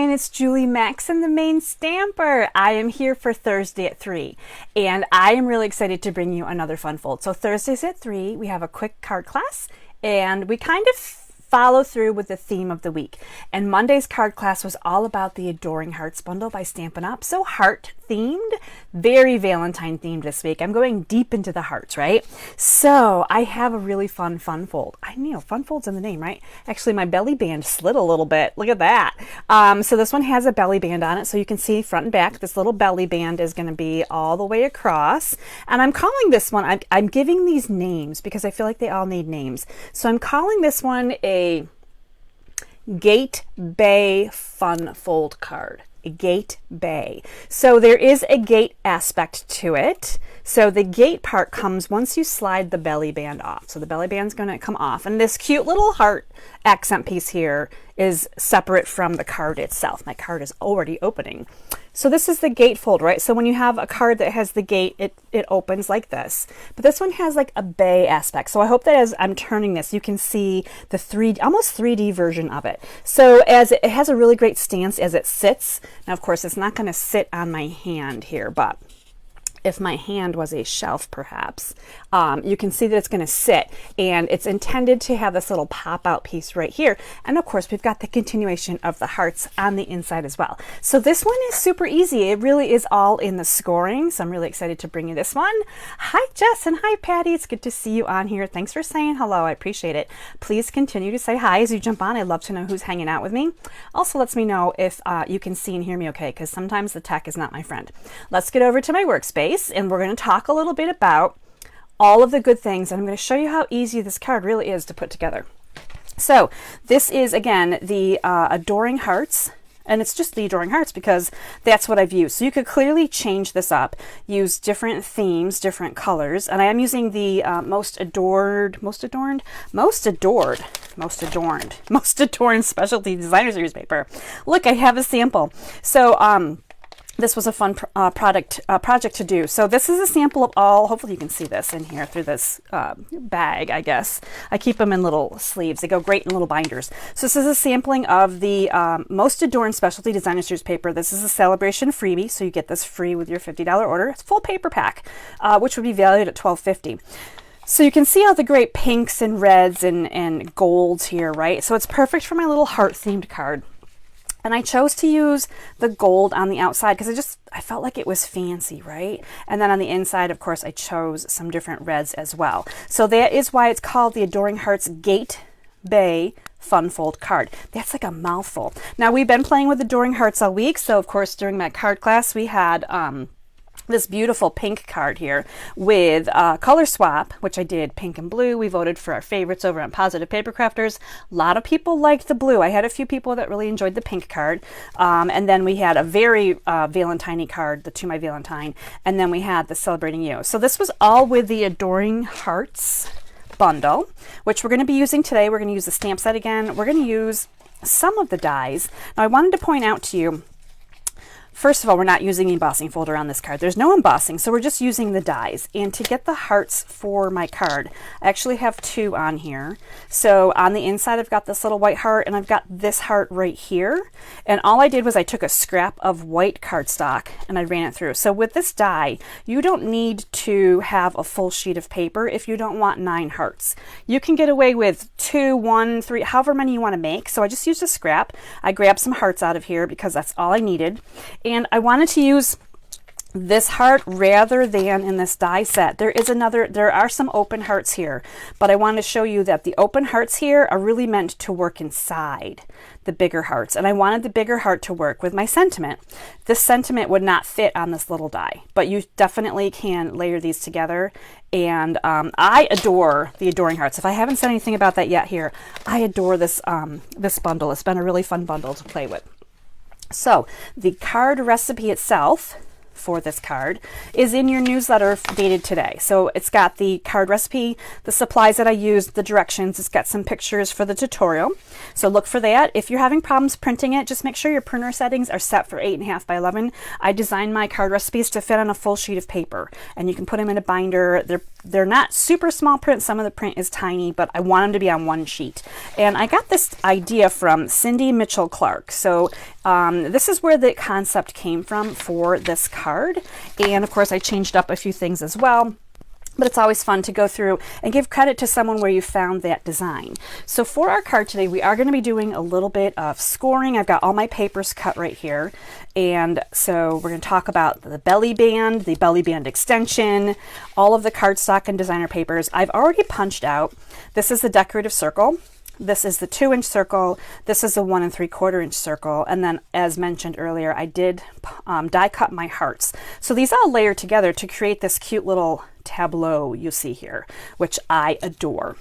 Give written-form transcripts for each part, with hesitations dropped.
again, it's Julie Maxon, the Maine Stamper. I am here for Thursday at 3, and I am really excited to bring you another fun fold. So Thursdays at 3, we have a quick card class, and we kind of follow through with the theme of the week. And Monday's card class was all about the Adoring Hearts bundle by Stampin' Up. So heart themed, very Valentine themed this week. I'm going deep into the hearts, right? So I have a really fun fold. I know, fun fold's in the name, right? Actually, my belly band slid a little bit. Look at that. So this one has a belly band on it. So you can see front and back, this little belly band is going to be all the way across. And I'm calling this one, I'm giving these names because I feel like they all need names. So I'm calling this one a Gate Bay Fun Fold card. A Gate Bay. So there is a gate aspect to it. So the gate part comes once you slide the belly band off. So the belly band's going to come off. And this cute little heart accent piece here is separate from the card itself. My card is already opening. So this is the gate fold, right? So when you have a card that has the gate, it opens like this. But this one has like a bay aspect. So I hope that as I'm turning this, you can see the almost 3D version of it. So as it has a really great stance as it sits. Now, of course, it's not going to sit on my hand here, but if my hand was a shelf, perhaps, you can see that it's going to sit, and it's intended to have this little pop-out piece right here. And of course, we've got the continuation of the hearts on the inside as well. So this one is super easy. It really is all in the scoring. So I'm really excited to bring you this one. Hi, Jess, and hi, Patty. It's good to see you on here. Thanks for saying hello. I appreciate it. Please continue to say hi as you jump on. I'd love to know who's hanging out with me. Also lets me know if you can see and hear me okay, because sometimes the tech is not my friend. Let's get over to my workspace, and we're going to talk a little bit about all of the good things, and I'm going to show you how easy this card really is to put together. So this is, again, the Adoring Hearts, and it's just the Adoring Hearts because that's what I've used. So you could clearly change this up, use different themes, different colors, and I am using the most adorned specialty designer series paper. Look, I have a sample. So this was a fun project to do. So this is a sample of all, hopefully you can see this in here through this bag, I guess. I keep them in little sleeves. They go great in little binders. So this is a sampling of the Most Adorned Specialty Designer Series paper. This is a celebration freebie, so you get this free with your $50 order. It's a full paper pack, which would be valued at $12.50. So you can see all the great pinks and reds and golds here, right? So it's perfect for my little heart-themed card. And I chose to use the gold on the outside because I felt like it was fancy, right? And then on the inside, of course, I chose some different reds as well. So that is why it's called the Adoring Hearts Gate Bay Fun Fold card. That's like a mouthful. Now, we've been playing with Adoring Hearts all week. So, of course, during my card class, we had this beautiful pink card here with color swap, which I did pink and blue. We voted for our favorites over on Positive Paper Crafters. A lot of people liked the blue. I had a few people that really enjoyed the pink card. And then we had a very Valentine-y card, the To My Valentine. And then we had the Celebrating You. So this was all with the Adoring Hearts bundle, which we're going to be using today. We're going to use the stamp set again. We're going to use some of the dies. Now, I wanted to point out to you, first of all, we're not using the embossing folder on this card. There's no embossing, so we're just using the dies. And to get the hearts for my card, I actually have two on here. So on the inside, I've got this little white heart, and I've got this heart right here. And all I did was I took a scrap of white cardstock, and I ran it through. So with this die, you don't need to have a full sheet of paper if you don't want 9 hearts. You can get away with 2, 1, 3, however many you want to make. So I just used a scrap. I grabbed some hearts out of here because that's all I needed. And I wanted to use this heart rather than in this die set. There are some open hearts here, but I want to show you that the open hearts here are really meant to work inside the bigger hearts. And I wanted the bigger heart to work with my sentiment. This sentiment would not fit on this little die, but you definitely can layer these together. And I adore the Adoring Hearts. If I haven't said anything about that yet here, I adore this, this bundle. It's been a really fun bundle to play with. So the card recipe itself for this card is in your newsletter dated today. So it's got the card recipe, the supplies that I used, the directions. It's got some pictures for the tutorial. So look for that. If you're having problems printing it, just make sure your printer settings are set for 8.5 by 11. I designed my card recipes to fit on a full sheet of paper, and you can put them in a binder. they're not super small print. Some of the print is tiny, but I want them to be on one sheet. And I got this idea from Cindy Mitchell Clark. So this is where the concept came from for this card. And of course I changed up a few things as well. But it's always fun to go through and give credit to someone where you found that design. So for our card today, we are going to be doing a little bit of scoring. I've got all my papers cut right here. And so we're going to talk about the belly band extension, all of the cardstock and designer papers. I've already punched out. This is the decorative circle. This is the 2-inch circle. This is a 1 3/4 inch circle. And then, as mentioned earlier, I did die cut my hearts. So these all layer together to create this cute little tableau you see here, which I adore.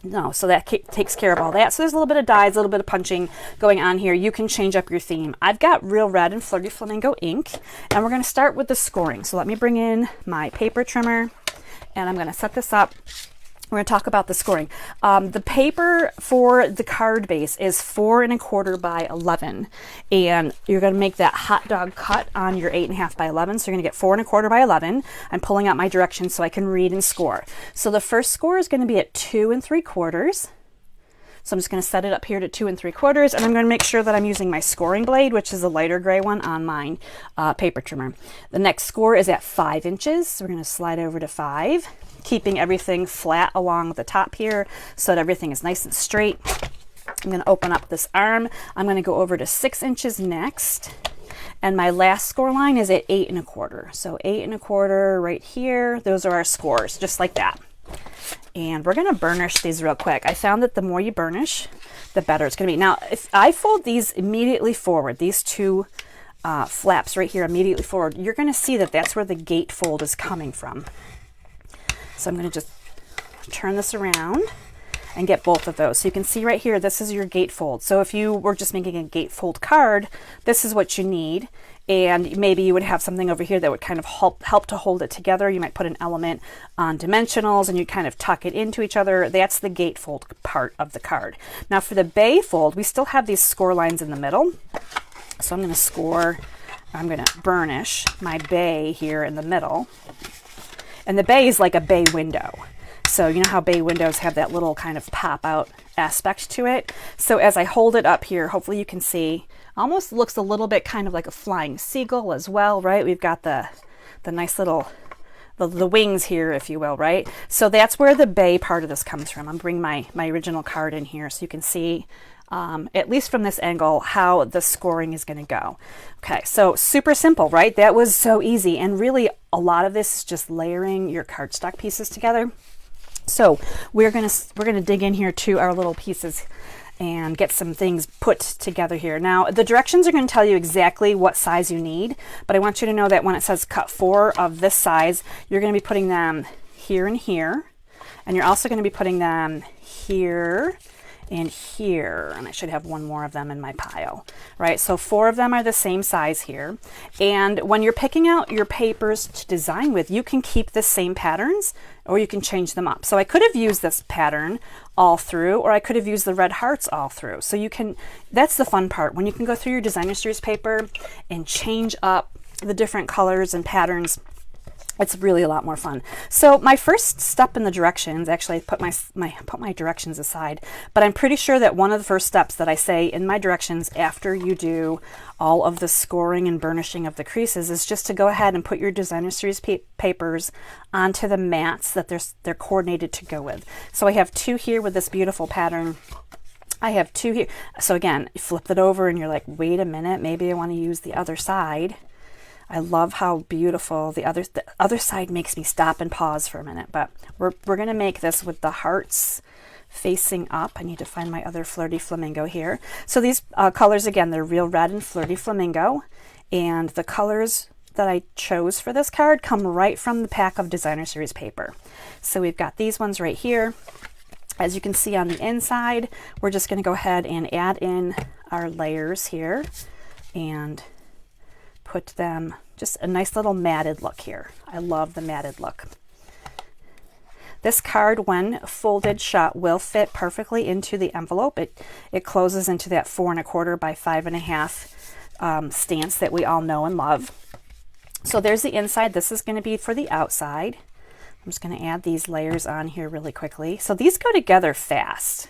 No, so that takes care of all that. So there's a little bit of dies, a little bit of punching going on here. You can change up your theme. I've got Real Red and Flirty Flamingo ink, and we're going to start with the scoring. So let me bring in my paper trimmer, and I'm going to set this up. We're going to talk about the scoring. The paper for the card base is 4 1/4 by 11, and you're going to make that hot dog cut on your 8 1/2 by 11. So you're going to get 4 1/4 by 11. I'm pulling out my directions so I can read and score. So the first score is going to be at 2 3/4. So I'm just going to set it up here to 2 3/4, and I'm going to make sure that I'm using my scoring blade, which is a lighter gray one on mine paper trimmer. The next score is at 5 inches. So we're going to slide over to 5. Keeping everything flat along the top here so that everything is nice and straight. I'm going to open up this arm. I'm going to go over to 6 inches next. And my last score line is at 8 1/4. So 8 1/4 right here. Those are our scores, just like that. And we're going to burnish these real quick. I found that the more you burnish, the better it's going to be. Now, if I fold these immediately forward, these two flaps right here immediately forward, you're going to see that that's where the gate fold is coming from. So I'm going to just turn this around and get both of those. So you can see right here, this is your gatefold. So if you were just making a gatefold card, this is what you need. And maybe you would have something over here that would kind of help to hold it together. You might put an element on dimensionals and you kind of tuck it into each other. That's the gatefold part of the card. Now for the bay fold, we still have these score lines in the middle. So I'm going to burnish my bay here in the middle. And the bay is like a bay window. So you know how bay windows have that little kind of pop out aspect to it. So as I hold it up here, hopefully you can see, almost looks a little bit kind of like a flying seagull as well, right? We've got the nice little, the wings here, if you will, right? So that's where the bay part of this comes from. I'm bringing my original card in here so you can see, at least from this angle, how the scoring is going to go. Okay, so super simple, right? That was so easy. And really a lot of this is just layering your cardstock pieces together. So we're gonna dig in here to our little pieces and get some things put together here. Now the directions are going to tell you exactly what size you need, but I want you to know that when it says cut 4 of this size, you're going to be putting them here and here, and you're also going to be putting them here and here, and I should have one more of them in my pile, right? So 4 of them are the same size here. And when you're picking out your papers to design with, you can keep the same patterns or you can change them up. So I could have used this pattern all through, or I could have used the red hearts all through. So you can, that's the fun part, when you can go through your designer series paper and change up the different colors and patterns. It's really a lot more fun. So my first step in the directions, actually I put my directions aside, but I'm pretty sure that one of the first steps that I say in my directions after you do all of the scoring and burnishing of the creases is just to go ahead and put your designer series papers onto the mats that they're coordinated to go with. So I have 2 here with this beautiful pattern. I have 2 here. So again, you flip it over and you're like, wait a minute, maybe I want to use the other side. I love how beautiful the other side makes me stop and pause for a minute, but we're going to make this with the hearts facing up. I need to find my other Flirty Flamingo here. So these colors, again, they're Real Red and Flirty Flamingo, and the colors that I chose for this card come right from the pack of designer series paper. So we've got these ones right here. As you can see on the inside, we're just going to go ahead and add in our layers here and put them, just a nice little matted look here. I love the matted look. This card, when folded shut, will fit perfectly into the envelope. It closes into that 4 1/4 by 5 1/2 stance that we all know and love. So there's the inside. This is going to be for the outside. I'm just going to add these layers on here really quickly. So these go together fast.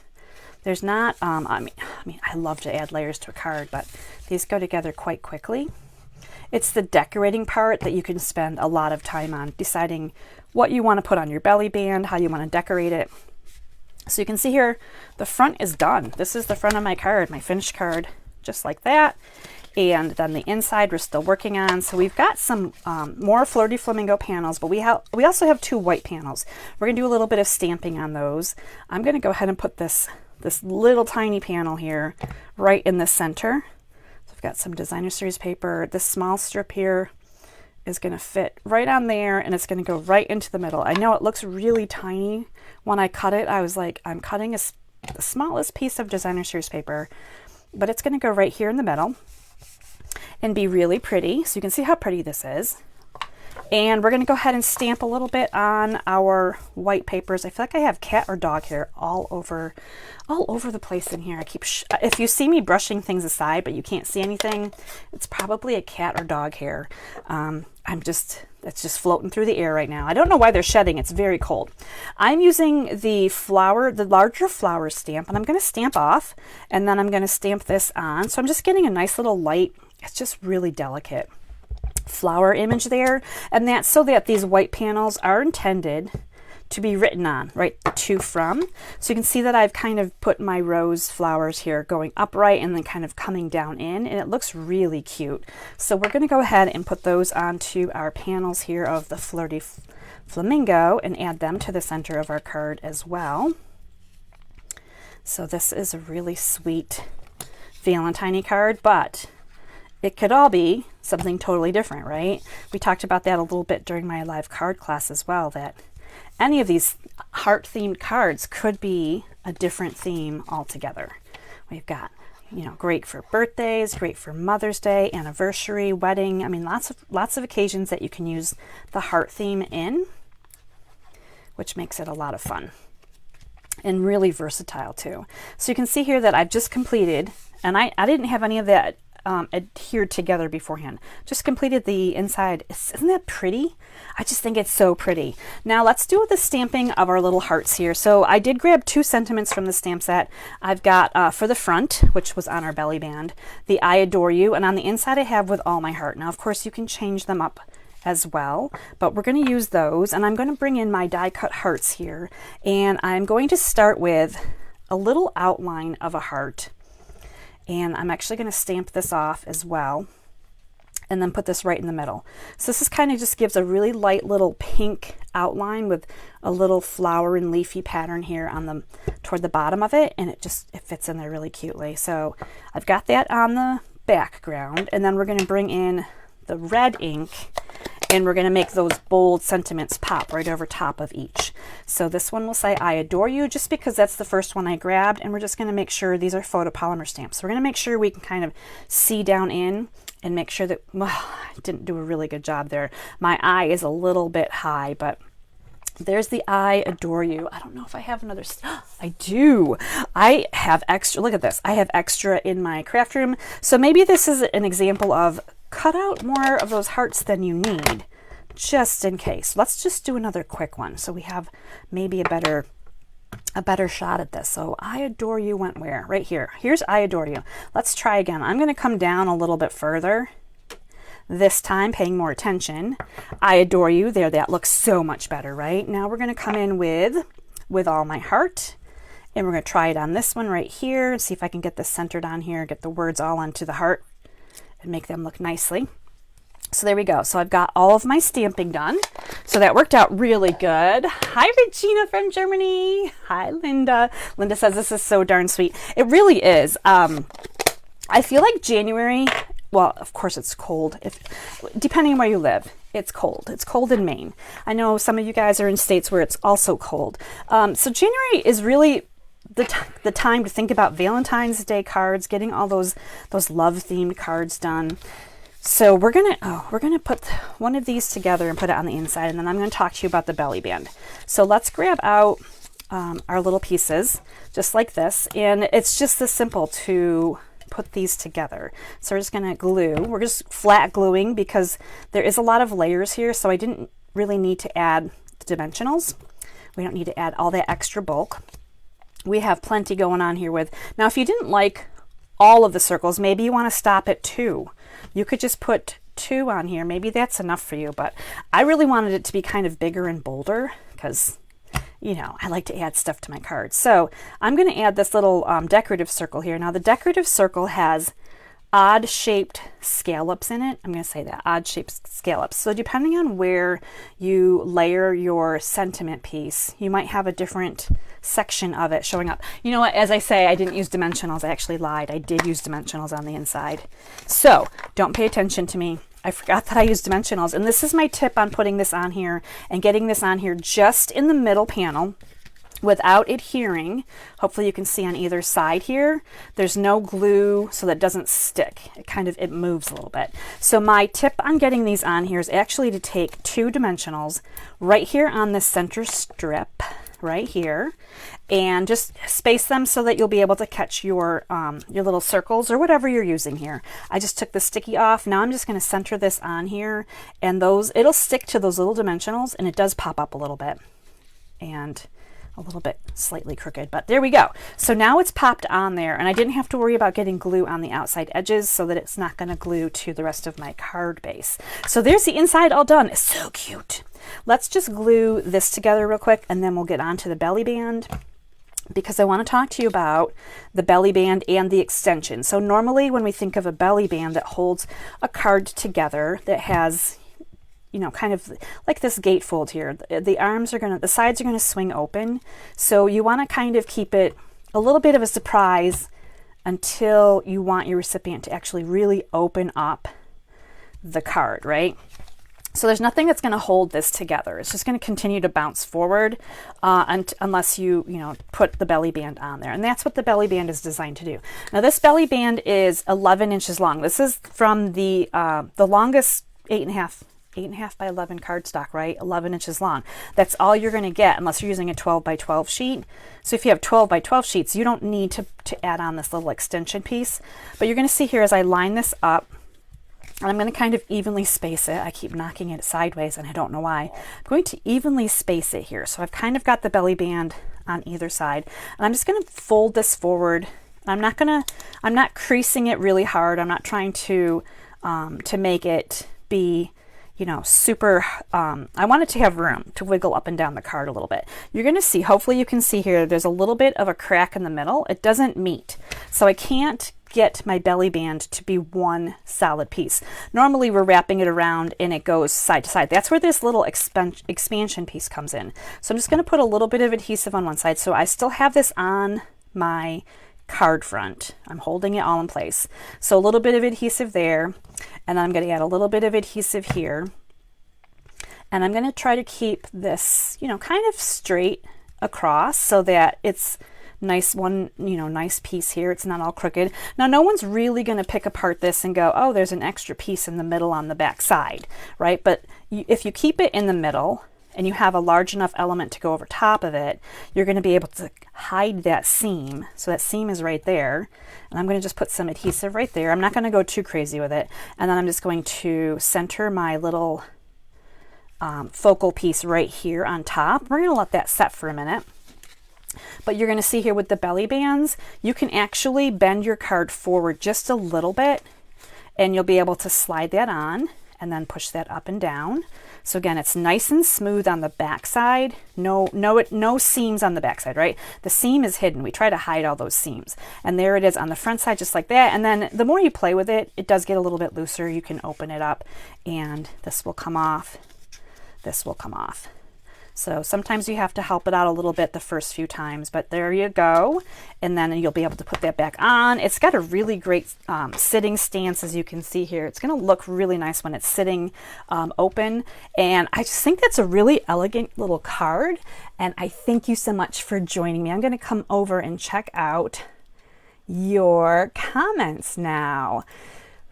There's not, I mean, I love to add layers to a card, but these go together quite quickly. It's the decorating part that you can spend a lot of time on, deciding what you want to put on your belly band, how you want to decorate it. So you can see here, the front is done. This is the front of my card, my finished card, just like that. And then the inside we're still working on. So we've got some more Flirty Flamingo panels, but we also have 2 white panels. We're gonna do a little bit of stamping on those. I'm gonna go ahead and put this little tiny panel here right in the center. So I've got some Designer Series paper. This small strip here is gonna fit right on there, and it's gonna go right into the middle. I know it looks really tiny. When I cut it, I was like, I'm cutting the smallest piece of Designer Series paper, but it's gonna go right here in the middle and be really pretty. So you can see how pretty this is. And we're going to go ahead and stamp a little bit on our white papers. I feel like I have cat or dog hair all over the place in here. I keep, if you see me brushing things aside, but you can't see anything, it's probably a cat or dog hair. It's just floating through the air right now. I don't know why they're shedding. It's very cold. I'm using the larger flower stamp, and I'm going to stamp off, and then I'm going to stamp this on. So I'm just getting a nice little light, it's just really delicate flower image there, and that's so that these white panels are intended to be written on, right, to from. So you can see that I've kind of put my rose flowers here going upright and then kind of coming down in, and it looks really cute. So we're going to go ahead and put those onto our panels here of the Flirty Flamingo and add them to the center of our card as well. So this is a really sweet Valentine card, but it could all be something totally different, right? We talked about that a little bit during my live card class as well, that any of these heart-themed cards could be a different theme altogether. We've got, you know, great for birthdays, great for Mother's Day, anniversary, wedding. I mean, lots of occasions that you can use the heart theme in, which makes it a lot of fun and really versatile too. So you can see here that I've just completed, and I didn't have any of that adhered together beforehand. Just completed the inside. Isn't that pretty? I just think it's so pretty. Now let's do the stamping of our little hearts here. So I did grab 2 sentiments from the stamp set. I've got for the front, which was on our belly band, the I adore you, and on the inside I have with all my heart. Now of course you can change them up as well, but we're going to use those, and I'm going to bring in my die cut hearts here, and I'm going to start with a little outline of a heart. And I'm actually going to stamp this off as well, and then put this right in the middle. So this is kind of just gives a really light little pink outline with a little flower and leafy pattern here on toward the bottom of it, and it fits in there really cutely. So I've got that on the background, and then we're going to bring in the red ink, and we're going to make those bold sentiments pop right over top of each. So this one will say I adore you, just because that's the first one I grabbed, and we're just going to make sure these are photopolymer stamps. So we're going to make sure we can kind of see down in and make sure that, well, I didn't do a really good job there. My eye is a little bit high, but there's the I adore you. I don't know if I have another. I do. I have extra. Look at this. I have extra in my craft room. So maybe this is an example of cut out more of those hearts than you need, just in case. Let's just do another quick one so we have maybe a better shot at this. So I adore you went where? Right here. Here's I adore you. Let's try again. I'm going to come down a little bit further. This time paying more attention. I adore you. There, that looks so much better, right? Now we're going to come in with all my heart, and we're going to try it on this one right here and see if I can get this centered on here, get the words all onto the heart and make them look nicely. So there we go. So I've got all of my stamping done. So that worked out really good. Hi, Regina from Germany. Hi, Linda. Linda says this is so darn sweet. It really is. I feel like January, well, of course it's cold. Depending on where you live, it's cold. It's cold in Maine. I know some of you guys are in states where it's also cold. So January is really the time to think about Valentine's Day cards, getting all those love themed cards done. So we're gonna put one of these together and put it on the inside, and then I'm going to talk to you about the belly band. So let's grab out our little pieces just like this, and it's just this simple to put these together. So we're just going to glue. We're just flat gluing because there is a lot of layers here, so I didn't really need to add the dimensionals. We don't need to add all that extra bulk. We have plenty going on here with, now if you didn't like all of the circles, maybe you want to stop at 2. You could just put 2 on here. Maybe that's enough for you, but I really wanted it to be kind of bigger and bolder because, you know, I like to add stuff to my cards. So I'm going to add this little decorative circle here. Now the decorative circle has odd shaped scallops in it. I'm going to say that, odd shaped scallops. So depending on where you layer your sentiment piece, you might have a different section of it showing up. You know what, as I say, I didn't use dimensionals. I actually lied. I did use dimensionals on the inside. So don't pay attention to me. I forgot that I used dimensionals. And this is my tip on putting this on here and getting this on here just in the middle panel without adhering. Hopefully you can see on either side here, there's no glue so that it doesn't stick. It moves a little bit. So my tip on getting these on here is actually to take 2 dimensionals right here on this center strip, right here, and just space them so that you'll be able to catch your little circles or whatever you're using here. I just took the sticky off. Now I'm just going to center this on here, and it'll stick to those little dimensionals, and it does pop up a little bit and a little bit slightly crooked, but there we go. So now it's popped on there, and I didn't have to worry about getting glue on the outside edges so that it's not going to glue to the rest of my card base. So there's the inside all done. It's so cute. Let's just glue this together real quick, and then we'll get on to the belly band, because I want to talk to you about the belly band and the extension. So normally when we think of a belly band that holds a card together, that has, you know, kind of like this gatefold here, the sides are going to swing open. So you want to kind of keep it a little bit of a surprise until you want your recipient to actually really open up the card, right? So there's nothing that's going to hold this together. It's just going to continue to bounce forward unless you put the belly band on there. And that's what the belly band is designed to do. Now this belly band is 11 inches long. This is from the longest 8.5 by 11 cardstock, right? 11 inches long. That's all you're going to get unless you're using a 12 by 12 sheet. So if you have 12 by 12 sheets, you don't need to add on this little extension piece. But you're going to see here as I line this up, and I'm going to kind of evenly space it. I keep knocking it sideways and I don't know why. I'm going to evenly space it here. So I've kind of got the belly band on either side, and I'm just going to fold this forward. I'm not creasing it really hard. I'm not trying to make it be, super, I want it to have room to wiggle up and down the card a little bit. You're going to see, hopefully you can see here, there's a little bit of a crack in the middle. It doesn't meet. So I can't get my belly band to be one solid piece. Normally we're wrapping it around and it goes side to side. That's where this little expansion piece comes in. So I'm just going to put a little bit of adhesive on one side. So I still have this on my card front. I'm holding it all in place. So a little bit of adhesive there, and then I'm going to add a little bit of adhesive here. And I'm going to try to keep this, kind of straight across so that it's nice nice piece here. It's not all crooked. Now, no one's really going to pick apart this and go, oh, there's an extra piece in the middle on the back side, right? But if you keep it in the middle and you have a large enough element to go over top of it, you're going to be able to hide that seam. So that seam is right there. And I'm going to just put some adhesive right there. I'm not going to go too crazy with it. And then I'm just going to center my little focal piece right here on top. We're going to let that set for a minute. But you're going to see here with the belly bands, you can actually bend your card forward just a little bit, and you'll be able to slide that on and then push that up and down. So again, it's nice and smooth on the back side. No seams on the back side, right? The seam is hidden. We try to hide all those seams. And there it is on the front side, just like that. And then the more you play with it, it does get a little bit looser. You can open it up and this will come off. This will come off. So sometimes you have to help it out a little bit the first few times, but there you go. And then you'll be able to put that back on. It's got a really great sitting stance, as you can see here. It's going to look really nice when it's sitting open. And I just think that's a really elegant little card. And I thank you so much for joining me. I'm going to come over and check out your comments now.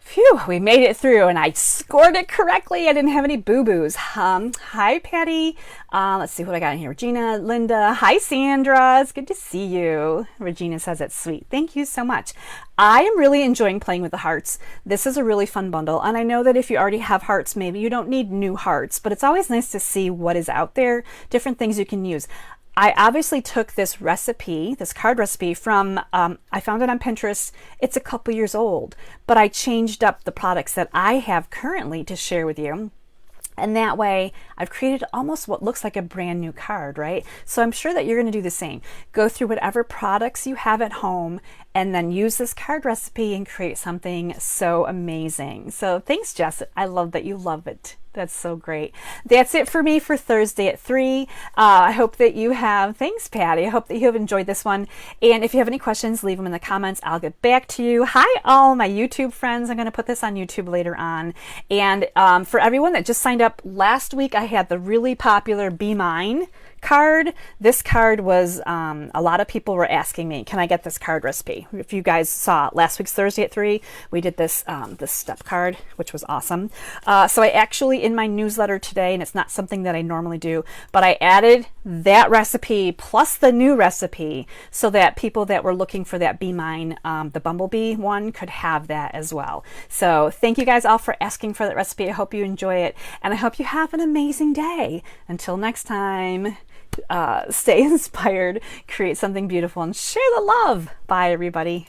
Phew, we made it through and I scored it correctly. I didn't have any boo-boos. Hi, Patty. Let's see what I got in here. Regina, Linda. Hi, Sandra. It's good to see you. Regina says it's sweet. Thank you so much. I am really enjoying playing with the hearts. This is a really fun bundle. And I know that if you already have hearts, maybe you don't need new hearts, but it's always nice to see what is out there, different things you can use. I obviously took this recipe, this card recipe from, I found it on Pinterest. It's a couple years old, but I changed up the products that I have currently to share with you. And that way I've created almost what looks like a brand new card, right? So I'm sure that you're going to do the same. Go through whatever products you have at home and then use this card recipe and create something so amazing. So thanks, Jess. I love that you love it. That's so great. That's it for me for Thursday at 3. I hope that you have, thanks Patty, I hope that you have enjoyed this one. And if you have any questions, leave them in the comments. I'll get back to you. Hi all my YouTube friends. I'm going to put this on YouTube later on. And for everyone that just signed up last week, I had the really popular Be Mine card. This card was, a lot of people were asking me, can I get this card recipe? If you guys saw last week's Thursday at 3, we did this, this step card, which was awesome. So I actually, in my newsletter today, and it's not something that I normally do, but I added that recipe plus the new recipe so that people that were looking for that Be Mine, the Bumblebee one, could have that as well. So thank you guys all for asking for that recipe. I hope you enjoy it, and I hope you have an amazing day. Until next time, stay inspired, create something beautiful, and share the love. Bye, everybody.